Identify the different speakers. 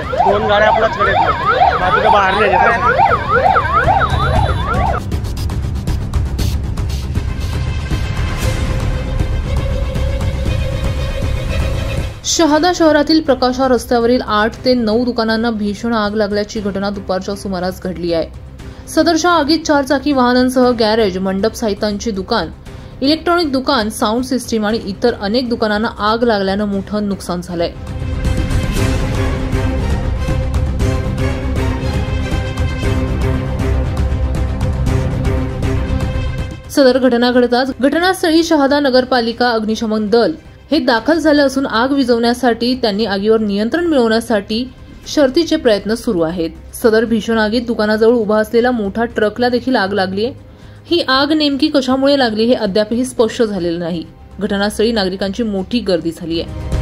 Speaker 1: 2 गाड्या आपल्याच कडे आहेत, बाकीच्या बाहेर आहेत.
Speaker 2: शहादा शहरातील प्रकाशा रस्त्यावरील 8 ते 9 दुकानांना भीषण आग लागल्याची घटना दुपारच्या सुमारास घडली आहे. सदरच्या आगीत 4 चाकी वाहनांसह गॅरेज, मंडप साहित्यांची दुकान, इलेक्ट्रॉनिक दुकान, साऊंड सिस्टीम आणि इतर अनेक दुकानांना आग लागल्यानं मोठं नुकसान झालंय. सदर घटना घडताच घटनास्थळी शहादा नगरपालिका अग्निशमन दल हे दाखल झाले असून आग विझवण्यासाठी त्यांनी आगीवर नियंत्रण मिळवण्यासाठी शर्थीचे प्रयत्न सुरू आहेत. सदर भीषण आगीत दुकानाजवळ उभा असलेला मोठा ट्रकला देखील आग लागली आहे. ही आग नेमकी कशामुळे लागली हे अद्यापही स्पष्ट झालेलं नाही. घटनास्थळी नागरिकांची मोठी गर्दी झाली आहे.